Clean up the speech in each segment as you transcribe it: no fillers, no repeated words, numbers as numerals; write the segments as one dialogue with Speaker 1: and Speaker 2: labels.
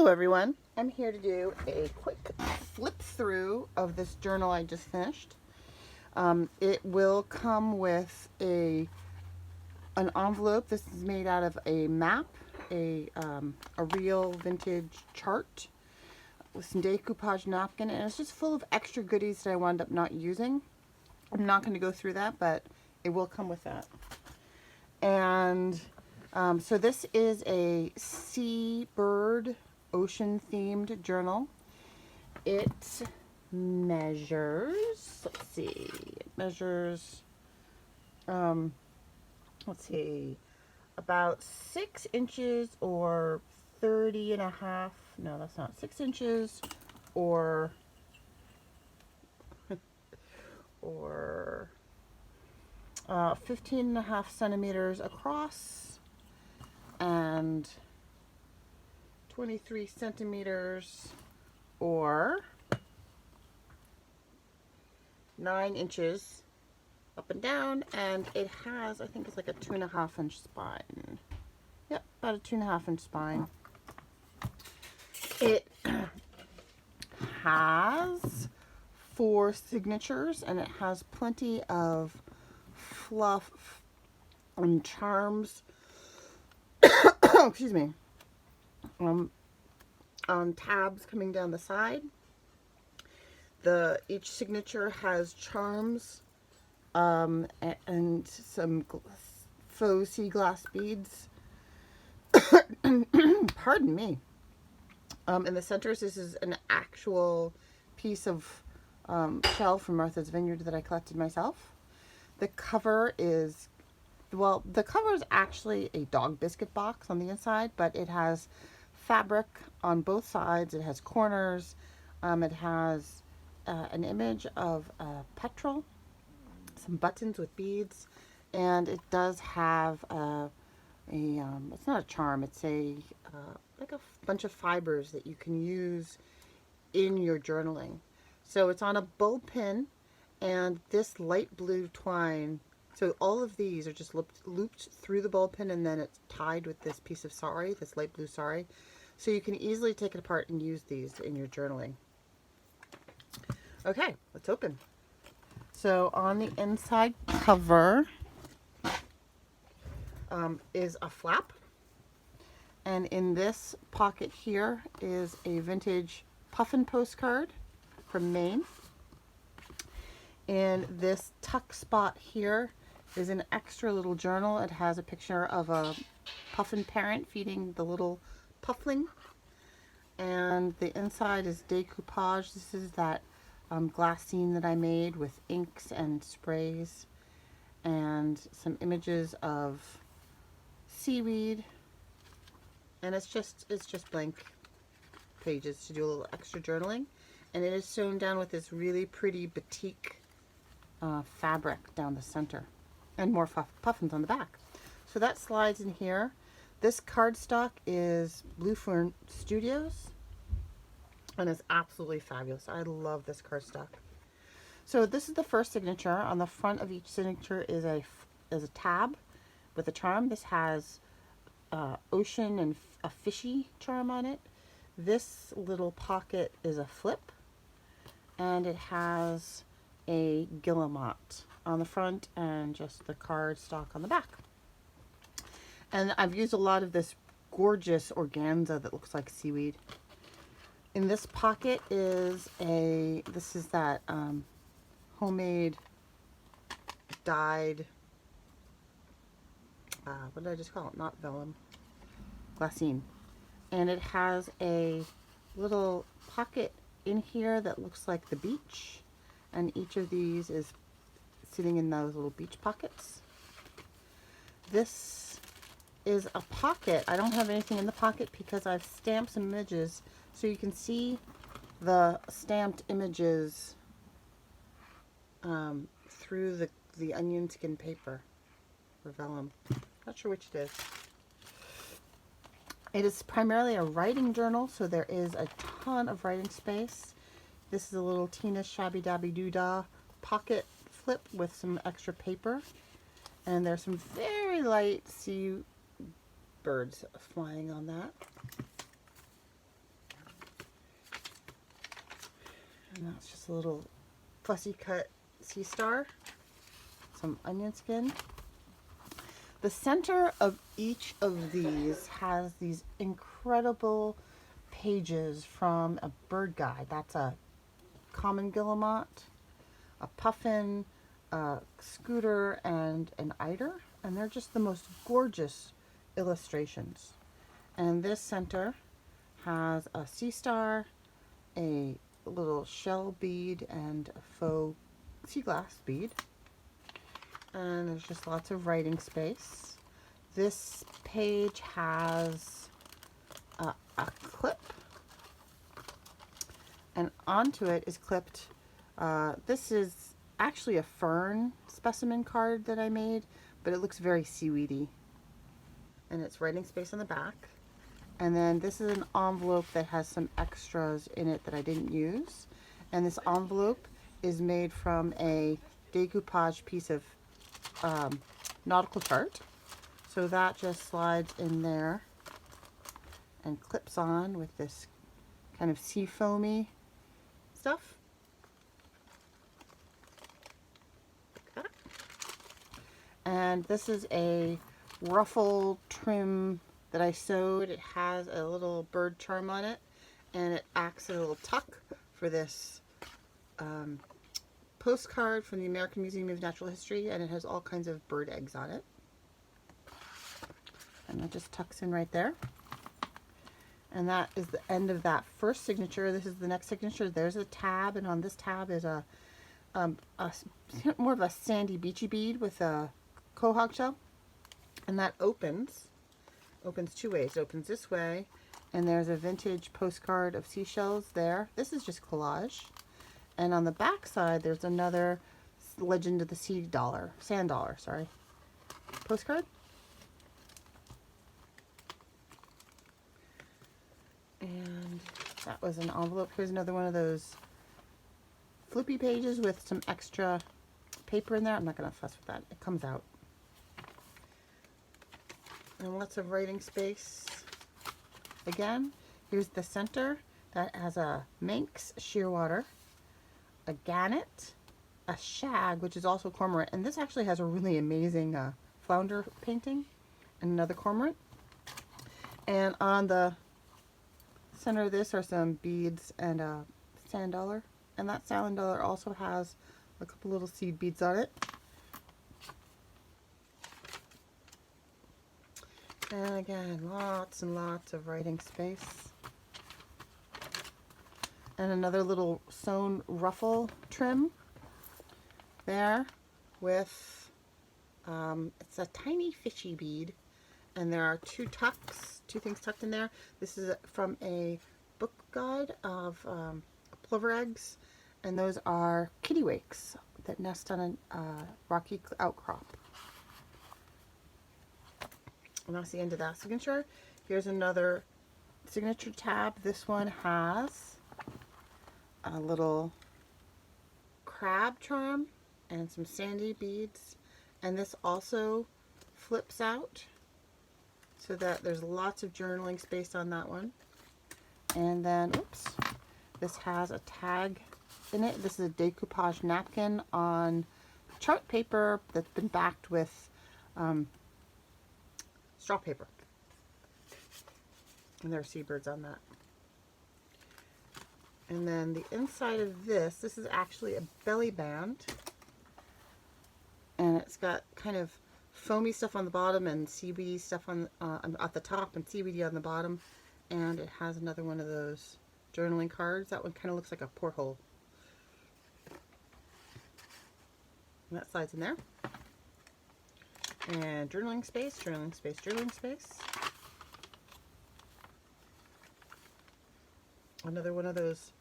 Speaker 1: Hello everyone, I'm here to do a quick flip through of this journal I just finished. It will come with an envelope. This is made out of a map, a real vintage chart with some decoupage napkin, and it's just full of extra goodies that I wound up not using. I'm not going to go through that, but it will come with that. And so this is a Seabird ocean themed journal. It measures, let's see, it measures, about 6 inches or 30 and a half, no, that's not 6 inches or 15 and a half centimeters across and 23 centimeters or 9 inches up and down, and it has, I think it's like a 2.5 inch spine. Yep, about a 2.5 inch spine. It has 4 signatures, and it has plenty of fluff and charms. Excuse me. On tabs coming down the side. Each signature has charms and some faux sea glass beads. Pardon me. In the center, this is an actual piece of shell from Martha's Vineyard that I collected myself. The cover is, well, the cover is actually a dog biscuit box on the inside, but it has fabric on both sides. It has corners. It has an image of a petrel, some buttons with beads, and it does have it's not a charm, it's like a bunch of fibers that you can use in your journaling. So it's on a bull pin, and this light blue twine, so all of these are just looped through the bull pin, and then it's tied with this piece of sari, this light blue sari. So you can easily take it apart and use these in your journaling. Okay, let's open. So on the inside cover is a flap. And in this pocket here is a vintage puffin postcard from Maine. In this tuck spot here is an extra little journal. It has a picture of a puffin parent feeding the little puffling. And the inside is decoupage. This is that glassine that I made with inks and sprays, and some images of seaweed. And it's just blank pages to do a little extra journaling. And it is sewn down with this really pretty batik fabric down the center, and more puffins on the back. So that slides in here. This cardstock is Blue Fern Studios, and it's absolutely fabulous. I love this cardstock. So this is the first signature. On the front of each signature is a tab with a charm. This has ocean and a fishy charm on it. This little pocket is a flip, and it has a guillemot on the front and just the cardstock on the back. And I've used a lot of this gorgeous organza that looks like seaweed. In this pocket is this is that homemade dyed, what did I just call it? Not vellum, glassine. And it has a little pocket in here that looks like the beach. And each of these is sitting in those little beach pockets. This is a pocket. I don't have anything in the pocket because I've stamped some images, so you can see the stamped images through the onion skin paper or vellum. Not sure which it is. It is primarily a writing journal, so there is a ton of writing space. This is a little Tina's Shabby Dabby Doodah pocket flip with some extra paper. And there's some very light sea birds flying on that. And that's just a little fussy cut sea star, some onion skin. The center of each of these has these incredible pages from a bird guide. That's a common guillemot, a puffin, a scooter, and an eider. And they're just the most gorgeous illustrations. And this center has a sea star, a little shell bead, and a faux sea glass bead. And there's just lots of writing space. This page has a clip, and onto it is clipped, this is actually a fern specimen card that I made, but it looks very seaweedy. And it's writing space on the back. And then this is an envelope that has some extras in it that I didn't use. And this envelope is made from a decoupage piece of nautical chart. So that just slides in there and clips on with this kind of sea foamy stuff. Like that. And this is a ruffle trim that I sewed. It has a little bird charm on it, and it acts as a little tuck for this postcard from the American Museum of Natural History, and it has all kinds of bird eggs on it. And that just tucks in right there. And that is the end of that first signature. This is the next signature. There's a tab, and on this tab is a more of a sandy beachy bead with a quahog shell. And that opens two ways. It opens this way, and there's a vintage postcard of seashells there. This is just collage. And on the back side, there's another Legend of the Sand Dollar, postcard. And that was an envelope. Here's another one of those flippy pages with some extra paper in there. I'm not going to fuss with that. It comes out. And lots of writing space. Again, here's the center. That has a minx shearwater, a gannet, a shag, which is also cormorant. And this actually has a really amazing flounder painting, and another cormorant. And on the center of this are some beads and a sand dollar. And that sand dollar also has a couple little seed beads on it. And again, lots and lots of writing space. And another little sewn ruffle trim there with, it's a tiny fishy bead. And there are two things tucked in there. This is from a book guide of plover eggs. And those are kittiwakes that nest on a rocky outcrop. And that's the end of that signature. Here's another signature tab. This one has a little crab charm and some sandy beads. And this also flips out so that there's lots of journaling space on that one. And then, oops, this has a tag in it. This is a decoupage napkin on chart paper that's been backed with straw paper. And there are seabirds on that. And then the inside of this is actually a belly band. And it's got kind of foamy stuff on the bottom and seaweedy stuff on at the top and seaweedy on the bottom. And it has another one of those journaling cards. That one kind of looks like a porthole. And that slides in there. And journaling space, journaling space, journaling space. Another one of those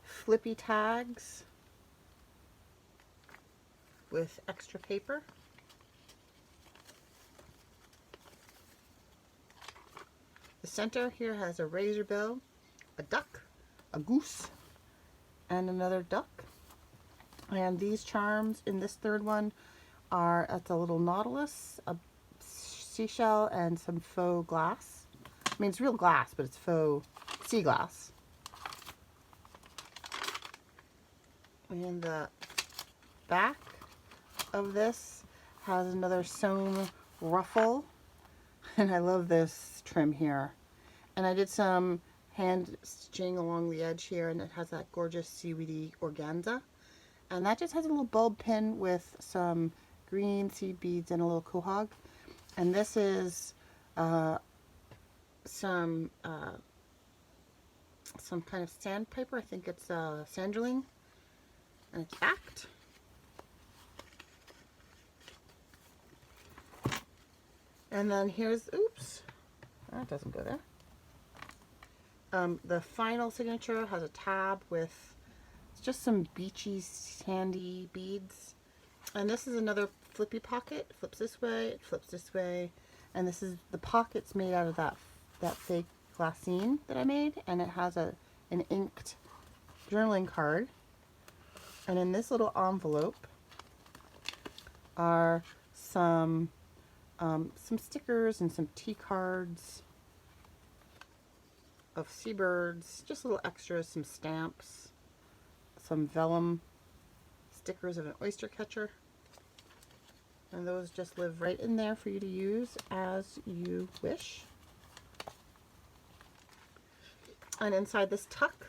Speaker 1: flippy tags with extra paper. The center here has a razor bill, a duck, a goose, and another duck. And these charms in this third one are, it's a little nautilus, a seashell, and some faux glass. I mean, it's real glass, but it's faux sea glass. And the back of this has another sewn ruffle. And I love this trim here. And I did some hand stitching along the edge here, and it has that gorgeous seaweedy organza. And that just has a little bulb pin with some green seed beads and a little quahog. And this is some kind of sandpaper. I think it's sandrine, and it's backed. And then here's, oops, that doesn't go there. The final signature has a tab with just some beachy, sandy beads. And this is another flippy pocket. It flips this way, it flips this way. And this is, the pocket's made out of that fake glassine that I made. And it has an inked journaling card. And in this little envelope are some stickers and some tea cards of seabirds, just little extras, some stamps, some vellum stickers of an oyster catcher, and those just live right in there for you to use as you wish. And inside this tuck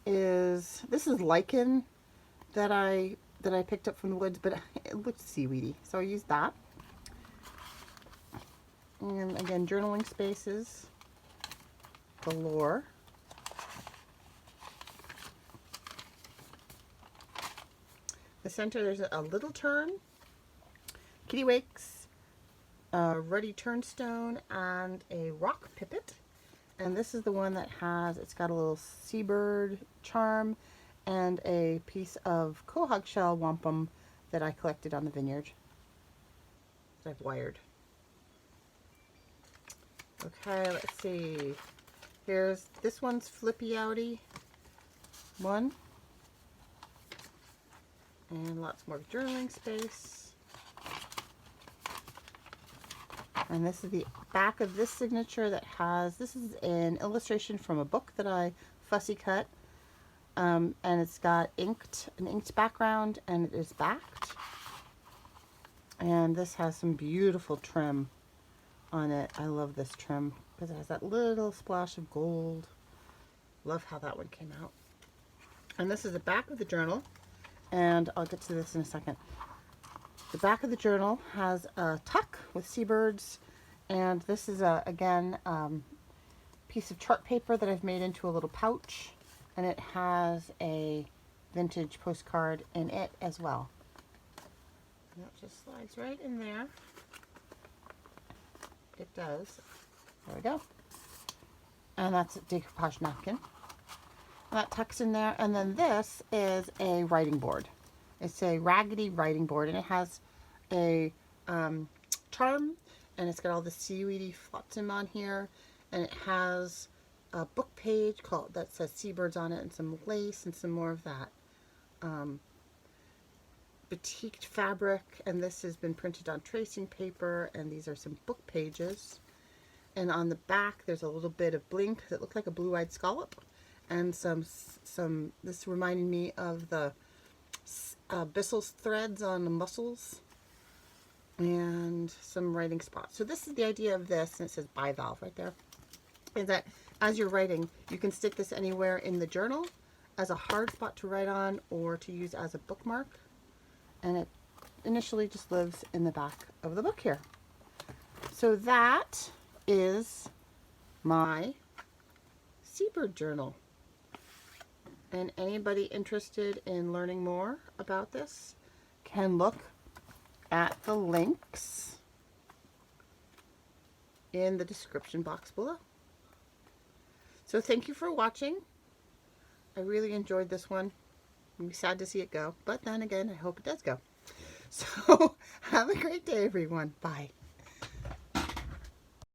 Speaker 1: is, this is lichen that I picked up from the woods, but it looked seaweedy, so I used that. And again, journaling spaces galore. The center, there's a little turn, kittiwakes, a ruddy turnstone, and a rock pipit. And this is the one that has, it's got a little seabird charm and a piece of quahog shell wampum that I collected on the vineyard that I've wired. Okay, let's see. Here's, this one's flippy outy one. And lots more journaling space. And this is the back of this signature that has, this is an illustration from a book that I fussy cut. And it's got an inked background, and it is backed. And this has some beautiful trim on it. I love this trim because it has that little splash of gold. Love how that one came out. And this is the back of the journal, and I'll get to this in a second. The back of the journal has a tuck with seabirds, and this is again piece of chart paper that I've made into a little pouch, and it has a vintage postcard in it as well. And that just slides right in there. It does. There we go. And that's a decoupage napkin. That tucks in there. And then this is a writing board. It's a raggedy writing board, and it has a charm, and it's got all the seaweedy flotsam on here, and it has a book page that says Seabirds on it, and some lace and some more of that batiqued fabric. And this has been printed on tracing paper, and these are some book pages. And on the back there's a little bit of bling because it looked like a blue-eyed scallop, and some this reminded me of the Bissell's threads on the mussels, and some writing spots. So this is the idea of this, and it says bivalve right there, is that as you're writing, you can stick this anywhere in the journal as a hard spot to write on or to use as a bookmark. And it initially just lives in the back of the book here. So that is my Seabird Journal. And anybody interested in learning more about this can look at the links in the description box below. So thank you for watching. I really enjoyed this one. I'm sad to see it go, but then again, I hope it does go. So have a great day, everyone. Bye.